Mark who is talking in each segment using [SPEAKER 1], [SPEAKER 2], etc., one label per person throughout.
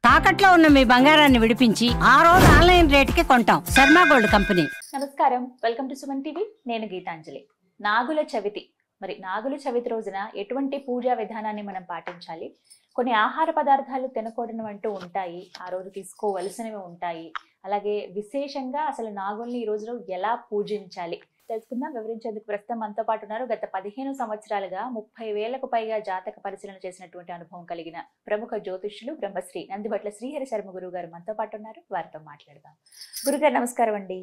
[SPEAKER 1] తాకట్లో ఉన్న మీ బంగారాన్ని విడిపించి ఆ రోజు ఆన్లైన్ రేటుకి కొంటాం. Sharma gold company.
[SPEAKER 2] నమస్కారం, వెల్కమ్ టు సుమన్ టీవీ. నేను గీతాంజలి. నాగుల చవితి. మరి నాగుల చవితి రోజున ఎటువంటి పూజా విధానాన్ని మనం పాటించాలి? కొన్ని ఆహార పదార్థాలు తినకూడని అంటూ ఉంటాయి, ఆ రోజు తీసుకోవలసినవి ఉంటాయి. అలాగే విశేషంగా అసలు నాగుల్ని ఈ రోజులో ఎలా పూజించాలి తెలుసుకుందాం. వివరించేందుకు ప్రస్తుతం మనతో పాటు ఉన్నారు. గత 15 సంవత్సరాలుగా 30,000కు పైగా జాతక పరిశీలన చేసినటువంటి అనుభవం కలిగిన ప్రముఖ జ్యోతిష్యులు బ్రహ్మశ్రీ నందిబట్ల శ్రీహరి శర్మ గురువు గారు మనతో పాటు ఉన్నారు. వారితో మాట్లాడదాం. గురుగారు నమస్కారం అండి.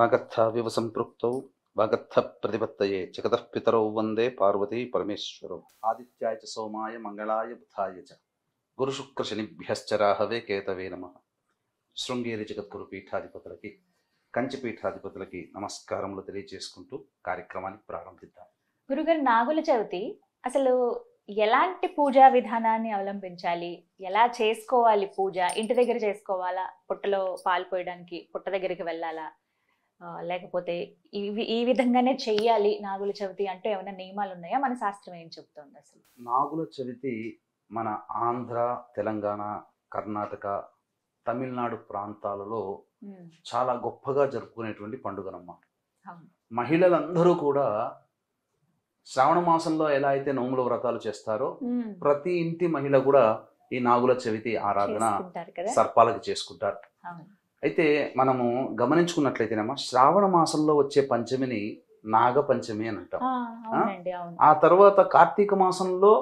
[SPEAKER 3] వాగర్థావివ సంపృక్తౌ వాగర్థ ప్రతిపత్తయే జగతః పితరౌ వందే పార్వతీ పరమేశ్వరౌ. ఆదిత్యాయ చ సోమాయ మంగళాయ బుధాయ చ గురు శుక్ర శనిభ్యశ్చ రాహవే కేతవే నమః. శృంగేరి జగద్గురు పీఠాధిపతులకి, కంచి పీఠాధిపతులకి నమస్కారములు తెలియజేసుకుంటూ కార్యక్రమాన్ని ప్రారంభిద్దాం.
[SPEAKER 2] గురుగారు, నాగుల చవితి అసలు ఎలాంటి పూజా విధానాన్ని అవలంబించాలి? ఎలా చేసుకోవాలి పూజ? ఇంటి దగ్గర చేసుకోవాలా? పుట్టలో పాలు పోయడానికి పుట్ట దగ్గరికి వెళ్ళాలా? లేకపోతే ఈ విధంగానే చెయ్యాలి నాగుల చవితి అంటూ ఏమైనా నియమాలు ఉన్నాయా? మన శాస్త్రం ఏం చెప్తుంది అసలు?
[SPEAKER 3] నాగుల చవితి మన ఆంధ్ర, తెలంగాణ, కర్ణాటక, తమిళనాడు ప్రాంతాలలో చాలా గొప్పగా జరుపుకునేటువంటి పండుగనమ్మ. మహిళలందరూ కూడా శ్రావణ మాసంలో ఎలా అయితే నోముల వ్రతాలు చేస్తారో ప్రతి ఇంటి మహిళ కూడా ఈ నాగుల చవితి ఆరాధన సర్పాలకు చేసుకుంటారు. అయితే మనము గమనించుకున్నట్లయితేనమ్మా, శ్రావణ మాసంలో వచ్చే పంచమిని నాగ పంచమి అని అంటాం. ఆ తర్వాత కార్తీక మాసంలో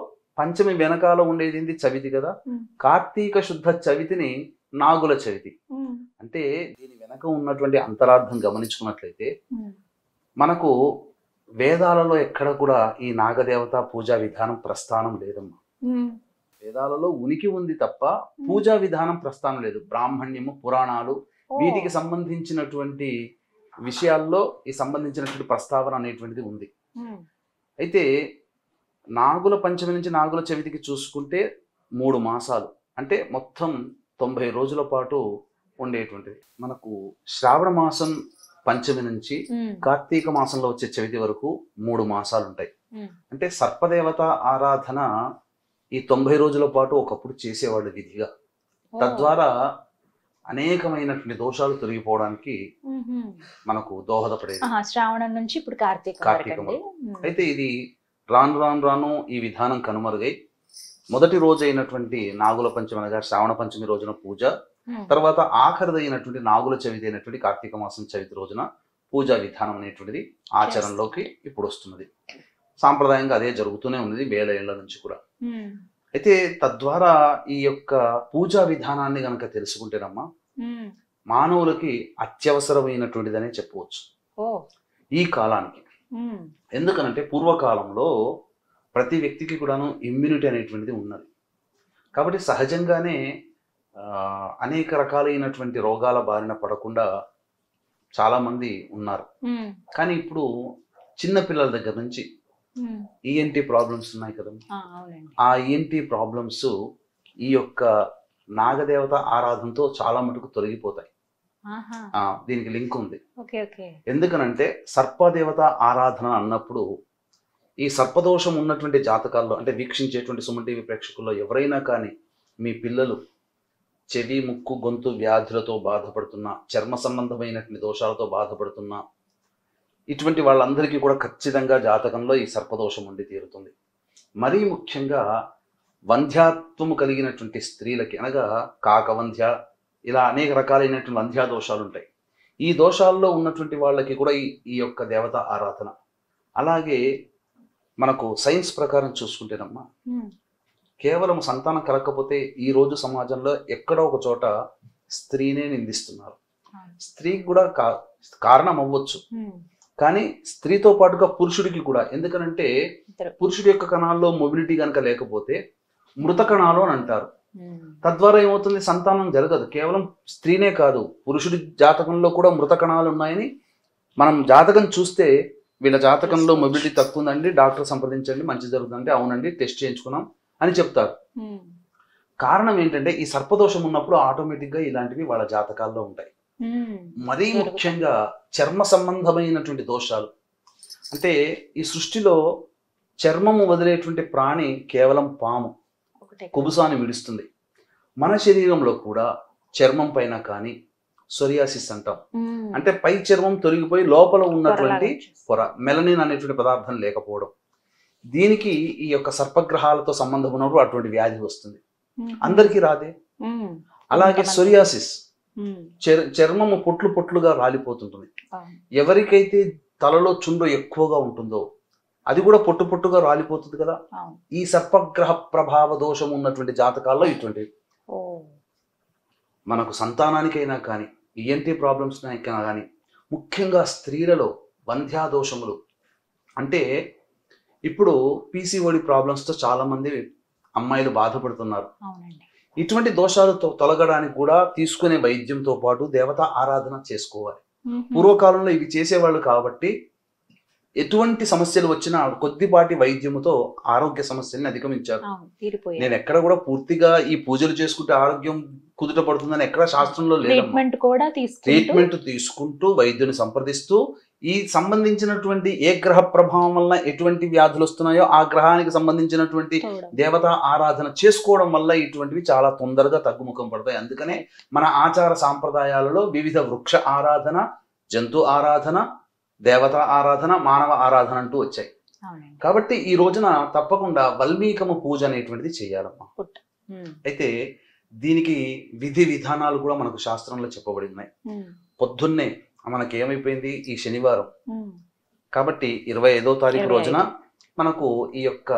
[SPEAKER 3] పంచమి వెనకాల ఉండేది చవితి కదా, కార్తీక శుద్ధ చవితిని నాగుల చవితి. అంటే దీని వెనక ఉన్నటువంటి అంతరార్థం గమనించుకున్నట్లయితే మనకు వేదాలలో ఎక్కడ కూడా ఈ నాగదేవత పూజా విధానం ప్రస్థానం లేదమ్మా. వేదాలలో ఉనికి ఉంది తప్ప పూజా విధానం ప్రస్థానం లేదు. బ్రాహ్మణ్యము, పురాణాలు వీటికి సంబంధించినటువంటి విషయాల్లో ఈ సంబంధించినటువంటి ప్రస్తావన అనేటువంటిది ఉంది. అయితే నాగుల పంచమి నుంచి నాగుల చవితికి చూసుకుంటే 3 మాసాలు, అంటే మొత్తం 90 రోజుల పాటు ఉండేటువంటిది. మనకు శ్రావణ మాసం పంచమి నుంచి కార్తీక మాసంలో వచ్చే చవితి వరకు 3 మాసాలు ఉంటాయి. అంటే సర్పదేవత ఆరాధన ఈ 90 రోజుల పాటు ఒకప్పుడు చేసేవాళ్ళు విధిగా. తద్వారా అనేకమైనటువంటి దోషాలు తొలగిపోవడానికి మనకు దోహదపడేది
[SPEAKER 2] శ్రావణం నుంచి ఇప్పుడు కార్తీకం.
[SPEAKER 3] అయితే ఇది రాను ఈ విధానం కనుమరుగై మొదటి రోజు అయినటువంటి నాగుల పంచమి అనగా శ్రావణ పంచమి రోజున పూజ, తర్వాత ఆఖరిదైనటువంటి నాగుల చవితి అయినటువంటి కార్తీక మాసం చవితి రోజున పూజా విధానం అనేటువంటిది ఆచరణలోకి ఇప్పుడు వస్తున్నది. సాంప్రదాయంగా అదే జరుగుతూనే ఉన్నది 1000 ఏళ్ల నుంచి కూడా. అయితే తద్వారా ఈ యొక్క పూజా విధానాన్ని గనక తెలుసుకుంటేనమ్మా మానవులకి అత్యవసరమైనటువంటిదనే చెప్పవచ్చు ఈ కాలానికి. ఎందుకనంటే పూర్వకాలంలో ప్రతి వ్యక్తికి కూడాను ఇమ్యూనిటీ అనేటువంటిది ఉన్నది. కాబట్టి సహజంగానే అనేక రకాలైనటువంటి రోగాల బారిన పడకుండా చాలా మంది ఉన్నారు. కానీ ఇప్పుడు చిన్న పిల్లల దగ్గర నుంచి ఈఎన్టీ ప్రాబ్లమ్స్ ఉన్నాయి కదా, ఆ ఈఎన్టీ ప్రాబ్లమ్స్ ఈ యొక్క నాగదేవత ఆరాధనతో చాలా మటుకు తొలగిపోతాయి. దీనికి లింక్ ఉంది. ఎందుకనంటే సర్పదేవత ఆరాధన అన్నప్పుడు ఈ సర్పదోషం ఉన్నటువంటి జాతకాల్లో, అంటే వీక్షించేటువంటి సుమన్ టీవీ ప్రేక్షకుల్లో ఎవరైనా కానీ మీ పిల్లలు చెవి, ముక్కు, గొంతు వ్యాధులతో బాధపడుతున్నా, చర్మ సంబంధమైనటువంటి దోషాలతో బాధపడుతున్నా, ఇటువంటి వాళ్ళందరికీ కూడా ఖచ్చితంగా జాతకంలో ఈ సర్పదోషం ఉండి తీరుతుంది. మరీ ముఖ్యంగా వంధ్యాత్వము కలిగినటువంటి స్త్రీలకి, అనగా కాకవంధ్య, ఇలా అనేక రకాలైనటువంటి వంధ్యా దోషాలు ఉంటాయి. ఈ దోషాల్లో ఉన్నటువంటి వాళ్ళకి కూడా ఈ యొక్క దేవత ఆరాధన. అలాగే మనకు సైన్స్ ప్రకారం చూసుకుంటేనమ్మా, కేవలం సంతానం కలగకపోతే ఈ రోజు సమాజంలో ఎక్కడో ఒక చోట స్త్రీనే నిందిస్తున్నారు. స్త్రీకి కూడా కారణం అవ్వచ్చు, కానీ స్త్రీతో పాటుగా పురుషుడికి కూడా. ఎందుకనంటే పురుషుడి యొక్క కణాల్లో మొబిలిటీ కనుక లేకపోతే మృత కణాలు అని అంటారు. తద్వారా ఏమవుతుంది, సంతానం జరగదు. కేవలం స్త్రీనే కాదు, పురుషుడి జాతకంలో కూడా మృత కణాలు ఉన్నాయని మనం జాతకం చూస్తే, వీళ్ళ జాతకంలో మొబిలిటీ తక్కువ ఉందండి, డాక్టర్ సంప్రదించండి, మంచి జరుగుతుందంటే అవునండి టెస్ట్ చేయించుకున్నాం అని చెప్తారు. కారణం ఏంటంటే ఈ సర్పదోషం ఉన్నప్పుడు ఆటోమేటిక్గా ఇలాంటివి వాళ్ళ జాతకాల్లో ఉంటాయి. మరీ ముఖ్యంగా చర్మ సంబంధమైనటువంటి దోషాలు. అంటే ఈ సృష్టిలో చర్మము వదిలేటువంటి ప్రాణి కేవలం పాము, కుబుసాన్ని విడుస్తుంది. మన శరీరంలో కూడా చర్మం పైన కానీ సోరియాసిస్ అంటాం, అంటే పై చర్మం తొలగిపోయి లోపల ఉన్నటువంటి పొర, మెలనిన్ అనేటువంటి పదార్థం లేకపోవడం, దీనికి ఈ యొక్క సర్పగ్రహాలతో సంబంధం ఉన్నప్పుడు అటువంటి వ్యాధి వస్తుంది. అందరికీ రాదే. అలాగే సోరియాసిస్, చర్మము పొట్లు పొట్లుగా రాలిపోతుంటుంది. ఎవరికైతే తలలో చుండు ఎక్కువగా ఉంటుందో అది కూడా పొట్టు పొట్టుగా రాలిపోతుంది కదా. ఈ సర్పగ్రహ ప్రభావ దోషం ఉన్నటువంటి జాతకాల్లో ఇటువంటి మనకు సంతానానికైనా కానీ ఈఎన్టీ ప్రాబ్లమ్స్ కానీ, ముఖ్యంగా స్త్రీలలో వంధ్యా దోషములు, అంటే ఇప్పుడు పీసీఓడి ప్రాబ్లమ్స్తో చాలా మంది అమ్మాయిలు బాధపడుతున్నారు. ఇటువంటి దోషాలు తొలగడానికి కూడా తీసుకునే వైద్యంతో పాటు దేవతా ఆరాధన చేసుకోవాలి. పూర్వకాలంలో ఇవి చేసేవాళ్ళు కాబట్టి ఎటువంటి సమస్యలు వచ్చినా కొద్దిపాటి వైద్యముతో ఆరోగ్య సమస్యల్ని అధిగమించారు. నేను ఎక్కడ కూడా పూర్తిగా ఈ పూజలు చేసుకుంటే ఆరోగ్యం కుదుట పడుతుందని ఎక్కడ శాస్త్రంలో లేదు. ట్రీట్మెంట్ తీసుకుంటూ వైద్యుని సంప్రదిస్తూ ఈ సంబంధించినటువంటి ఏ గ్రహ ప్రభావం వల్ల ఎటువంటి వ్యాధులు వస్తున్నాయో ఆ గ్రహానికి సంబంధించినటువంటి దేవతా ఆరాధన చేసుకోవడం వల్ల ఇటువంటివి చాలా తొందరగా తగ్గుముఖం పడతాయి. అందుకనే మన ఆచార సాంప్రదాయాలలో వివిధ వృక్ష ఆరాధన, జంతు ఆరాధన, దేవతా ఆరాధన, మానవ ఆరాధన అంటూ వచ్చాయి. కాబట్టి ఈ రోజున తప్పకుండా వల్మీకము పూజ అనేటువంటిది చేయాలమ్మా. అయితే దీనికి విధి విధానాలు కూడా మనకు శాస్త్రంలో చెప్పబడి ఉన్నాయి. పొద్దున్నే మనకి ఏమైపోయింది, ఈ శనివారం కాబట్టి 25వ తారీఖు రోజున మనకు ఈ యొక్క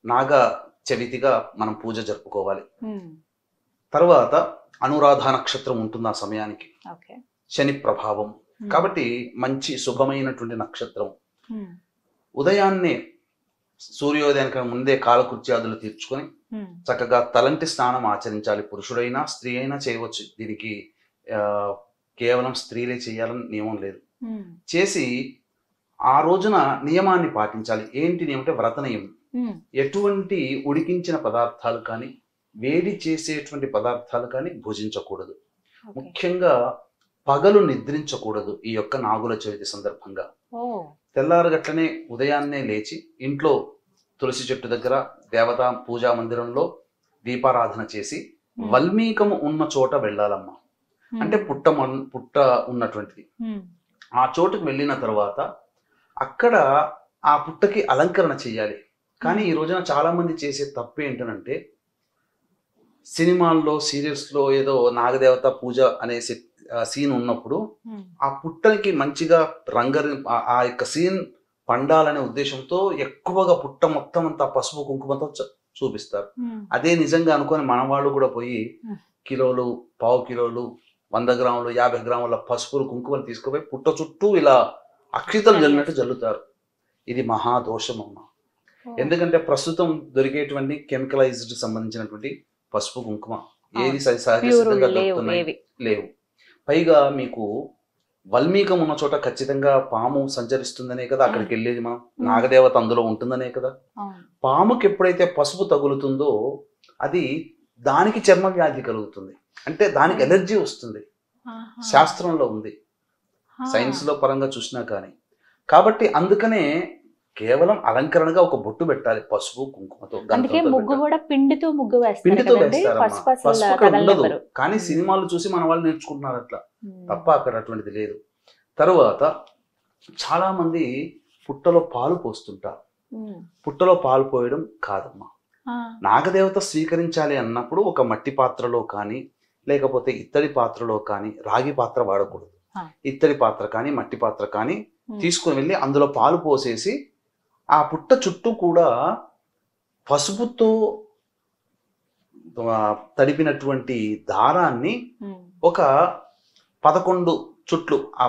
[SPEAKER 3] నాగ చవితిగా మనం పూజ జరుపుకోవాలి. తర్వాత అనురాధ నక్షత్రం ఉంటుంది ఆ సమయానికి, శని ప్రభావం కాబట్టి మంచి శుభమైనటువంటి నక్షత్రం. ఉదయాన్నే సూర్యోదయానికి ముందే కాలకృత్యాదులు తీర్చుకొని చక్కగా తలంటి స్నానం ఆచరించాలి. పురుషుడైనా స్త్రీ అయినా చేయవచ్చు, దీనికి కేవలం స్త్రీలే చేయాలని నియమం లేదు. చేసి ఆ రోజున నియమాన్ని పాటించాలి. ఏంటి నియమం అంటే వ్రత నియమం. ఎటువంటి ఉడికించిన పదార్థాలు కానీ వేడి చేసేటువంటి పదార్థాలు కానీ భుజించకూడదు. ముఖ్యంగా పగలు నిద్రించకూడదు. ఈ యొక్క నాగుల చవితి సందర్భంగా తెల్లారగట్లనే ఉదయాన్నే లేచి ఇంట్లో తులసి చెట్టు దగ్గర దేవతా పూజా మందిరంలో దీపారాధన చేసి వల్మీకము ఉన్న చోట వెళ్ళాలమ్మా. అంటే పుట్ట ఉన్నటువంటిది. ఆ చోటుకు వెళ్ళిన తర్వాత అక్కడ ఆ పుట్టకి అలంకరణ చేయాలి. కానీ ఈ రోజున చాలా మంది చేసే తప్పు ఏంటంటే సినిమాల్లో సీరియల్స్లో ఏదో నాగదేవత పూజ అనే సీన్ ఉన్నప్పుడు ఆ పుట్టకి మంచిగా ఆ యొక్క సీన్ పండాలనే ఉద్దేశంతో ఎక్కువగా పుట్ట మొత్తం అంతా పసుపు కుంకుమతో చూపిస్తారు. అదే నిజంగా అనుకొని మన వాళ్ళు కూడా పోయి కిలోలు, పావు కిలోలు, 100 గ్రాములు, 50 గ్రాముల పసుపులు కుంకుమలు తీసుకుపోయి పుట్ట చుట్టూ ఇలా అక్షితలు జల్లినట్టు జల్లుతారు. ఇది మహాదోషం అమ్మ. ఎందుకంటే ప్రస్తుతం దొరికేటువంటి కెమికలైజ్డ్ సంబంధించినటువంటి పసుపు కుంకుమ ఏది సహజంగా దొరుకుతున్నాయి లేవు. పైగా మీకు వల్మీకం ఉన్న చోట ఖచ్చితంగా పాము సంచరిస్తుందనే కదా అక్కడికి వెళ్ళేది మనం. నాగదేవత అందులో ఉంటుందనే కదా. పాముకి ఎప్పుడైతే పసుపు తగులుతుందో అది దానికి చర్మ వ్యాధి కలుగుతుంది, అంటే దానికి ఎలర్జీ వస్తుంది. శాస్త్రంలో ఉంది, సైన్స్ లో పరంగా చూసినా కానీ. కాబట్టి అందుకనే కేవలం అలంకరణగా ఒక బొట్టు పెట్టాలి పసుపు కుంకుమతో.
[SPEAKER 2] పిండితో
[SPEAKER 3] వేస్తారమ్మా. పసుపు అక్కడ ఉండదు, కానీ సినిమాలు చూసి మన వాళ్ళు నేర్చుకుంటున్నారు అట్లా, తప్ప అక్కడ అటువంటిది లేదు. తరువాత చాలా మంది పుట్టలో పాలు పోస్తుంటారు. పుట్టలో పాలు పోయడం కాదమ్మా. నాగదేవత స్వీకరించాలి అన్నప్పుడు ఒక మట్టి పాత్రలో కానీ లేకపోతే ఇత్తడి పాత్రలో కానీ, రాగి పాత్ర వాడకూడదు, ఇత్తడి పాత్ర కానీ మట్టి పాత్ర కానీ తీసుకుని వెళ్ళి అందులో పాలు పోసేసి ఆ పుట్ట చుట్టూ కూడా పసుపుతో తడిపినటువంటి దారాన్ని ఒక 11 చుట్లు ఆ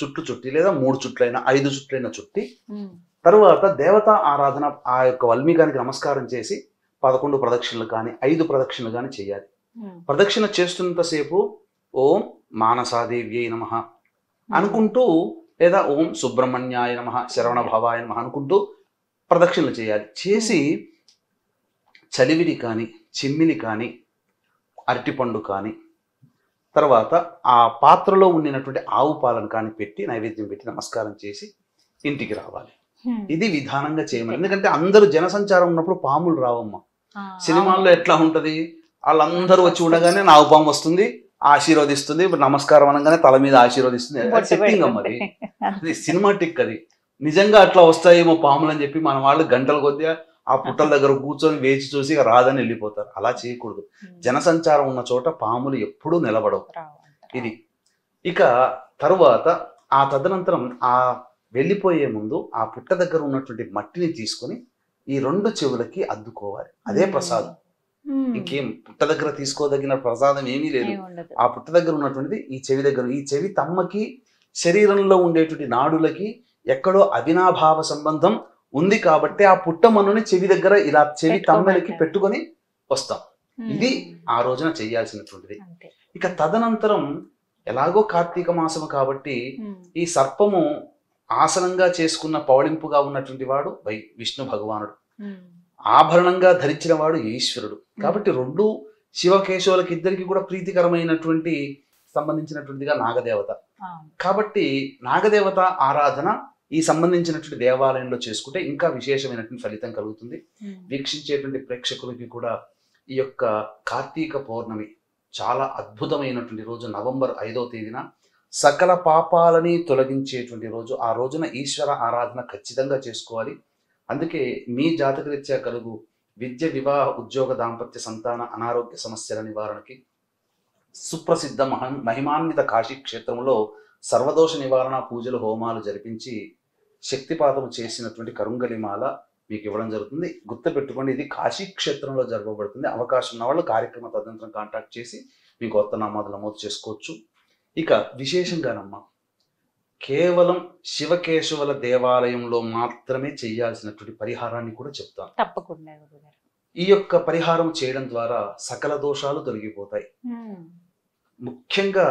[SPEAKER 3] చుట్లు చుట్టి, లేదా 3 చుట్లైనా 5 చుట్లైనా చుట్టి, తరువాత దేవతా ఆరాధన ఆ యొక్క వల్మీకానికి నమస్కారం చేసి 11 ప్రదక్షిణలు కానీ 5 ప్రదక్షిణలు కానీ చేయాలి. ప్రదక్షిణ చేస్తున్నంతసేపు ఓం మానసాదేవ్యై నమః అనుకుంటూ, లేదా ఓం సుబ్రహ్మణ్యాయ నమః, శరవణ భవాయ నమః అనుకుంటూ ప్రదక్షిణలు చేయాలి. చేసి చలివిడి కానీ, చిమ్మిలి కానీ, అరటిపండు కానీ, తర్వాత ఆ పాత్రలో ఉండినటువంటి ఆవు పాలను కానీ పెట్టి నైవేద్యం పెట్టి నమస్కారం చేసి ఇంటికి రావాలి. ఇది విధానంగా చేయమని. ఎందుకంటే అందరూ జనసంచారం ఉన్నప్పుడు పాములు రావమ్మా. సినిమాల్లో ఎట్లా ఉంటది, వాళ్ళందరూ వచ్చి ఉండగానే నాగుపాము వస్తుంది, ఆశీర్వదిస్తుంది, నమస్కారం అనగానే తల మీద ఆశీర్వదిస్తుంది. సెట్టింగ్ అమ్మది, అది సినిమాటిక్. అది నిజంగా అట్లా వస్తాయేమో పాములు అని చెప్పి మన వాళ్ళు గంటల కొద్దిగా ఆ పుట్టల దగ్గర కూర్చొని వేచి చూసి రాదని వెళ్ళిపోతారు. అలా చేయకూడదు. జనసంచారం ఉన్న చోట పాములు ఎప్పుడూ నిలబడవు. ఇది ఇక తరువాత ఆ తదనంతరం ఆ వెళ్ళిపోయే ముందు ఆ పుట్ట దగ్గర ఉన్నటువంటి మట్టిని తీసుకొని ఈ 2 చెవులకి అద్దుకోవాలి. అదే ప్రసాదం. ఇంకేం పుట్ట దగ్గర తీసుకోదగిన ప్రసాదం ఏమీ లేదు. ఆ పుట్ట దగ్గర ఉన్నటువంటిది ఈ చెవి దగ్గర. ఈ చెవి తమ్మకి శరీరంలో ఉండేటువంటి నాడులకి ఎక్కడో అవినాభావ సంబంధం ఉంది కాబట్టి ఆ పుట్ట మన్నుని చెవి దగ్గర ఇలా చెవి తమ్మెలకి పెట్టుకొని వస్తాం. ఇది ఆ రోజున చెయ్యాల్సినటువంటిది. ఇక తదనంతరం ఎలాగో కార్తీక మాసము కాబట్టి ఈ సర్పము ఆసనంగా చేసుకున్న పౌళింపుగా ఉన్నటువంటి వాడు విష్ణు భగవానుడు, ఆభరణంగా ధరించిన వాడు ఈశ్వరుడు. కాబట్టి 2 శివకేశవులకి ఇద్దరికి కూడా ప్రీతికరమైనటువంటి సంబంధించినటువంటిదిగా నాగదేవత. కాబట్టి నాగదేవత ఆరాధన ఈ సంబంధించినటువంటి దేవాలయంలో చేసుకుంటే ఇంకా విశేషమైనటువంటి ఫలితం కలుగుతుంది. వీక్షించేటువంటి ప్రేక్షకులకి కూడా ఈ యొక్క కార్తీక పౌర్ణమి చాలా అద్భుతమైనటువంటి రోజు. నవంబర్ 5వ తేదీన సకల పాపాలని తొలగించేటువంటి రోజు. ఆ రోజున ఈశ్వర ఆరాధన ఖచ్చితంగా చేసుకోవాలి. అందుకే మీ జాతకరీత్యా కలుగు విద్య, వివాహ, ఉద్యోగ, దాంపత్య, సంతాన, అనారోగ్య సమస్యల నివారణకి సుప్రసిద్ధ మహిమాన్విత కాశీ క్షేత్రంలో సర్వదోష నివారణ పూజలు, హోమాలు జరిపించి శక్తిపాతము చేసినటువంటి కరుంగలిమాల మీకు ఇవ్వడం జరుగుతుంది. గుర్తుపెట్టుకోండి, ఇది కాశీ క్షేత్రంలో జరపబడుతుంది. అవకాశం ఉన్న వాళ్ళు కార్యక్రమ తదనంతరం కాంటాక్ట్ చేసి మీ కొత్త నామాలు నమోదు చేసుకోవచ్చు. ఇక విశేషంగానమ్మా కేవలం శివకేశవుల దేవాలయంలో మాత్రమే చేయాల్సినటువంటి పరిహారాన్ని కూడా చెప్తాను.
[SPEAKER 2] తప్పకుండా.
[SPEAKER 3] ఈ యొక్క పరిహారం చేయడం ద్వారా సకల దోషాలు తొలగిపోతాయి. ముఖ్యంగా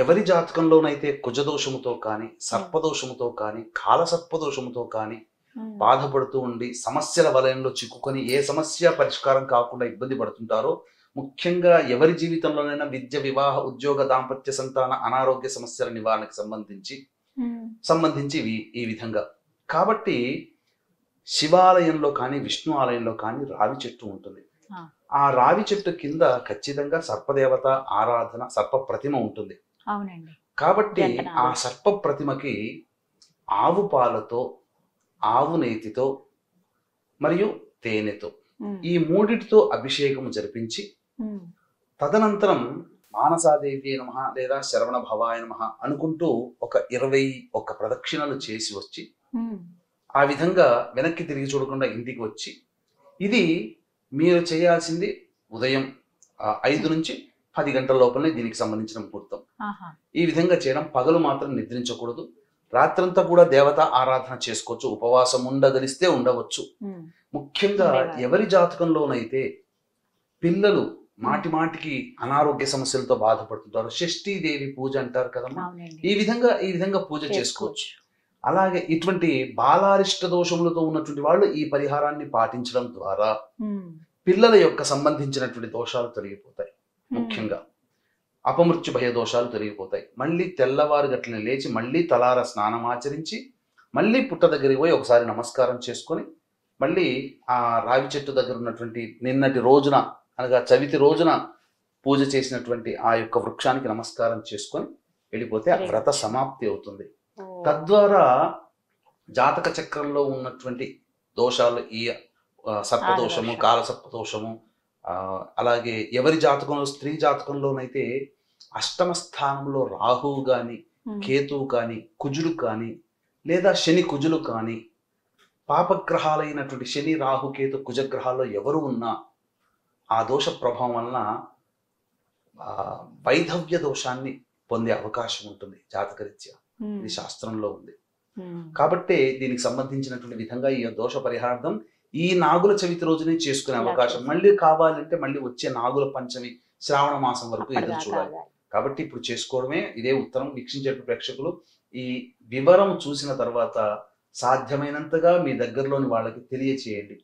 [SPEAKER 3] ఎవరి జాతకంలోనైతే కుజదోషముతో కానీ, సర్పదోషముతో కానీ, కాలసర్పదోషముతో కానీ బాధపడుతూ ఉండి సమస్యల వలయంలో చిక్కుకొని ఏ సమస్య పరిష్కారం కాకుండా ఇబ్బంది పడుతుంటారో, ముఖ్యంగా ఎవరి జీవితంలోనైనా విద్య, వివాహ, ఉద్యోగ, దాంపత్య, సంతాన, అనారోగ్య సమస్యల నివారణకు సంబంధించి ఈ విధంగా. కాబట్టి శివాలయంలో కానీ విష్ణు ఆలయంలో కానీ రావి చెట్టు ఉంటుంది. ఆ రావి చెట్టు కింద ఖచ్చితంగా సర్పదేవత ఆరాధన, సర్ప ప్రతిమ ఉంటుంది. కాబట్టి ఆ సర్ప ప్రతిమకి ఆవు పాలతో, ఆవు నేతితో మరియు తేనెతో ఈ 3టితో అభిషేకం జరిపించి తదనంతరం మానసాదేవి నమః లేదా శరవణ భవాయ నమః అనుకుంటూ ఒక 21 ప్రదక్షిణలు చేసి వచ్చి ఆ విధంగా వెనక్కి తిరిగి చూడకుండా ఇంటికి వచ్చి, ఇది మీరు చేయాల్సింది ఉదయం 5 నుంచి 10 గంటల లోపలనే దీనికి సంబంధించిన ముహూర్తం. ఈ విధంగా చేయడం. పగలు మాత్రం నిద్రించకూడదు. రాత్రంతా కూడా దేవత ఆరాధన చేసుకోవచ్చు. ఉపవాసం ఉండగలిస్తే ఉండవచ్చు. ముఖ్యంగా ఎవరి జాతకంలోనైతే పిల్లలు మాటి మాటికి అనారోగ్య సమస్యలతో బాధపడుతుంటారు, షష్ఠీదేవి పూజ అంటారు కదమ్మా, ఈ విధంగా పూజ చేసుకోవచ్చు. అలాగే ఇటువంటి బాలారిష్ట దోషములతో ఉన్నటువంటి వాళ్ళు ఈ పరిహారాన్ని పాటించడం ద్వారా పిల్లల యొక్క సంబంధించినటువంటి దోషాలు తొలగిపోతాయి. ముఖ్యంగా అపమృత్యు భయ దోషాలు తొలగిపోతాయి. మళ్ళీ తెల్లవారు గట్లని లేచి మళ్ళీ తలార స్నానం ఆచరించి మళ్ళీ పుట్ట దగ్గరికి పోయి ఒకసారి నమస్కారం చేసుకొని మళ్ళీ ఆ రావి చెట్టు దగ్గర ఉన్నటువంటి నిన్నటి రోజున అనగా చవితి రోజున పూజ చేసినటువంటి ఆ యొక్క వృక్షానికి నమస్కారం చేసుకొని వెళ్ళిపోతే ఆ వ్రత సమాప్తి అవుతుంది. తద్వారా జాతక చక్రంలో ఉన్నటువంటి దోషాలు, ఈ సర్పదోషము, కాలసర్పదోషము, అలాగే ఎవరి జాతకంలో, స్త్రీ జాతకంలోనైతే అష్టమ స్థానంలో రాహువు కానీ, కేతువు కానీ, కుజుడు కానీ, లేదా శని కుజులు కానీ, పాపగ్రహాలైనటువంటి శని, రాహు, కేతు, కుజగ్రహాల్లో ఎవరు ఉన్నా ఆ దోష ప్రభావం వలన వైధవ్య దోషాన్ని పొందే అవకాశం ఉంటుంది జాతకరీత్యా. ఇది శాస్త్రంలో ఉంది. కాబట్టి దీనికి సంబంధించినటువంటి విధంగా ఈ దోష పరిహారార్థం ఈ నాగుల చవితి రోజునే చేసుకునే అవకాశం. మళ్ళీ కావాలంటే మళ్ళీ వచ్చే నాగుల పంచమి శ్రావణ మాసం వరకు ఎదురు చూడాలి. కాబట్టి ఇప్పుడు చేసుకోవడమే ఇదే ఉత్తరం. వీక్షించే ప్రేక్షకులు ఈ వివరం చూసిన తర్వాత సాధ్యమైనంతగా మీ దగ్గరలోని వాళ్ళకి తెలియచేయండి.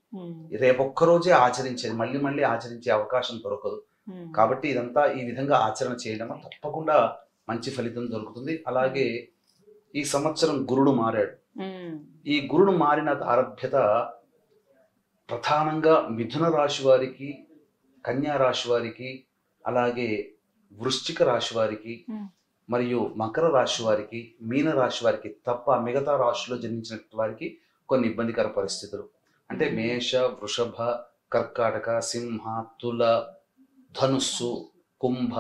[SPEAKER 3] రేపొక్క రోజే ఆచరించేది, మళ్ళీ ఆచరించే అవకాశం దొరకదు. కాబట్టి ఇదంతా ఈ విధంగా ఆచరణ చేయడం తప్పకుండా మంచి ఫలితం దొరుకుతుంది. అలాగే ఈ సంవత్సరం గురుడు మారాడు. ఈ గురుడు మారిన ఆరభ్యత ప్రధానంగా మిథున రాశి వారికి కన్యా రాశి వారికి, అలాగే వృశ్చిక రాశి వారికి, మరియు మకర రాశి వారికి, మీన రాశి వారికి తప్ప మిగతా రాశిలో జన్మించిన వారికి కొన్ని ఇబ్బందికర పరిస్థితులు. అంటే మేష, వృషభ, కర్కాటక, సింహ, తుల, ధనుస్సు, కుంభ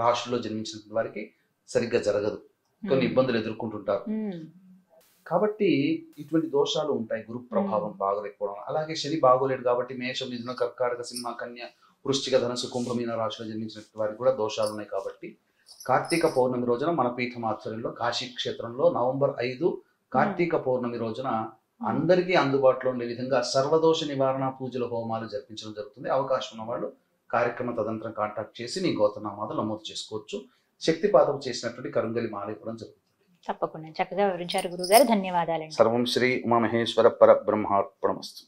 [SPEAKER 3] రాశుల్లో జన్మించిన వారికి సరిగ్గా జరగదు, కొన్ని ఇబ్బందులు ఎదుర్కొంటుంటారు. కాబట్టి ఇటువంటి దోషాలు ఉంటాయి, గురు ప్రభావం బాగలేకపోవడం. అలాగే శని బాగోలేడు కాబట్టి మేషం, మిథున, కర్కాటక, సింహ, కన్య, వృశ్చిక, ధనుసు, కుంభమీన రాశిలో జన్మించిన వారికి కూడా దోషాలు ఉన్నాయి. కాబట్టి కార్తీక పౌర్ణమి రోజున మన పీఠం ఆధ్వర్యంలో కాశీ క్షేత్రంలో నవంబర్ 5 కార్తీక పౌర్ణమి రోజున అందరికీ అందుబాటులో ఉండే విధంగా సర్వదోష నివారణ పూజల హోమాలు జరిపించడం జరుగుతుంది. అవకాశం ఉన్న వాళ్ళు కార్యక్రమ తదనంతరం కాంటాక్ట్ చేసి మీ గోత్రనామాలు నమోదు చేసుకోవచ్చు. శక్తిపాతం చేసినటువంటి కరుంగలి మాల ఇవ్వడం జరుగుతుంది.
[SPEAKER 2] తప్పకుండా చక్కగా వివరించారు గురుగారు, ధన్యవాదాలండి.
[SPEAKER 3] సర్వం శ్రీ ఉమామహేశ్వర పరబ్రహ్మార్పణమస్తు.